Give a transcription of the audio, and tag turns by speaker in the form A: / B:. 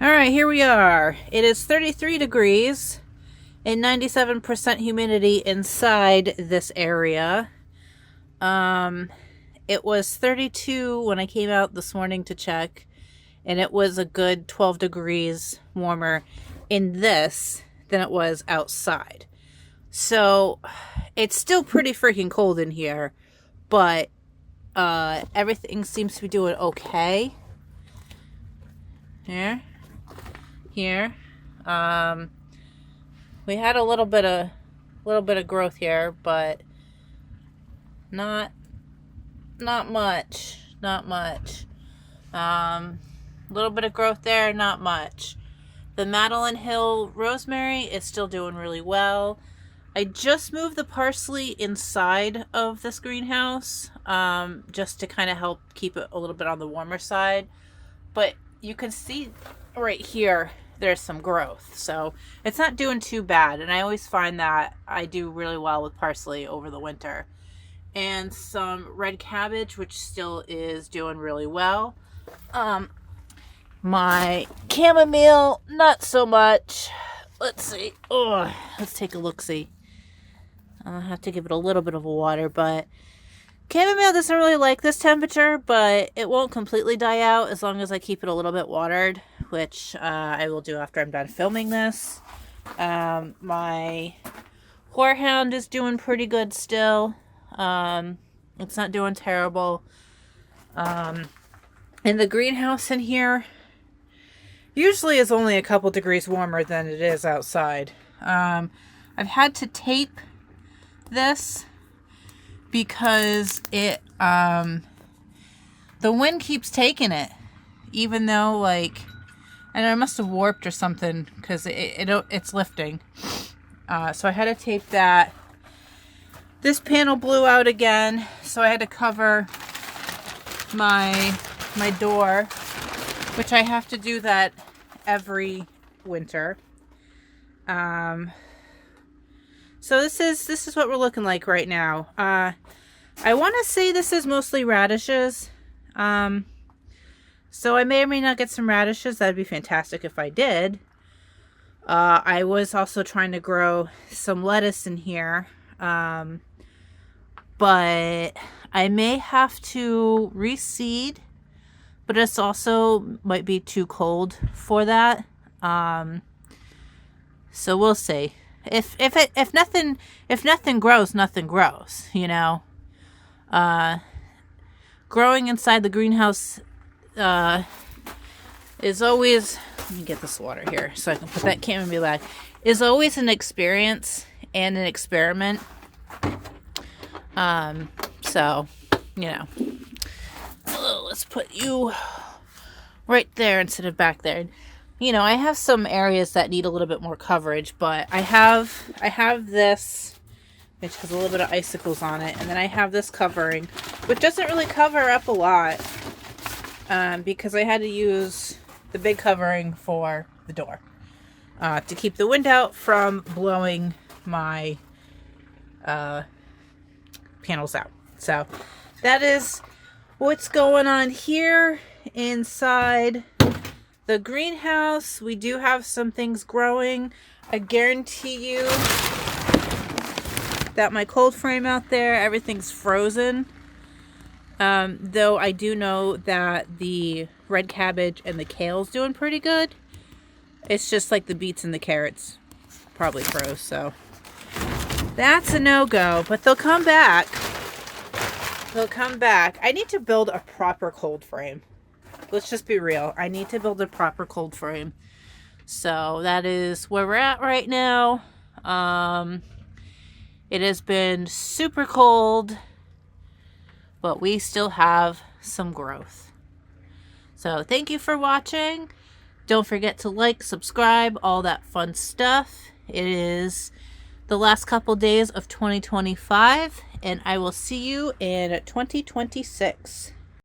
A: All right, here we are. It is 33 degrees and 97% humidity inside this area. It was 32 when I came out this morning to check, and it was a good 12 degrees warmer in this than it was outside. So it's still pretty freaking cold in here, but everything seems to be doing okay. Here. We had a little bit of growth here, but not much. Little bit of growth there, not much. The Madeline Hill rosemary is still doing really well. I just moved the parsley inside of this greenhouse, just to kind of help keep it a little bit on the warmer side. But you can see right here, there's some growth. So it's not doing too bad. And I always find that I do really well with parsley over the winter. And some red cabbage, which still is doing really well. My chamomile, not so much. Let's see. Oh, let's take a look-see. I'll have to give it a little bit of water, but chamomile doesn't really like this temperature, but it won't completely die out as long as I keep it a little bit watered, which I will do after I'm done filming this. My horehound is doing pretty good still. It's not doing terrible. And the greenhouse in here usually is only a couple degrees warmer than it is outside. I've had to tape this because it the wind keeps taking it, even though, like, and I must have warped or something because it's lifting. So I had to tape that. This panel blew out again, so I had to cover my door, which I have to do that every winter. So this is what we're looking like right now. I want to say this is mostly radishes. So I may or may not get some radishes. That'd be fantastic if I did. I was also trying to grow some lettuce in here. But I may have to reseed, but it's also might be too cold for that. So we'll see. If nothing grows, nothing grows, you know. Growing inside the greenhouse is always, let me get this water here so I can put that chamomile back, is always an experience and an experiment. So, you know, let's put you right there instead of back there. You know, I have some areas that need a little bit more coverage, but I have this, which has a little bit of icicles on it, and then I have this covering, which doesn't really cover up a lot, because I had to use the big covering for the door, to keep the wind out from blowing my, panels out. So that is what's going on here inside the greenhouse. We do have some things growing. I guarantee you that my cold frame out there, everything's frozen. Though I do know that the red cabbage and the kale's doing pretty good. It's just like the beets and the carrots probably froze, so that's a no-go, but they'll come back. I need to build a proper cold frame. Let's just be real. I need to build a proper cold frame. So that is where we're at right now. It has been super cold, but we still have some growth. So thank you for watching. Don't forget to like, subscribe, all that fun stuff. It is the last couple days of 2025, and I will see you in 2026.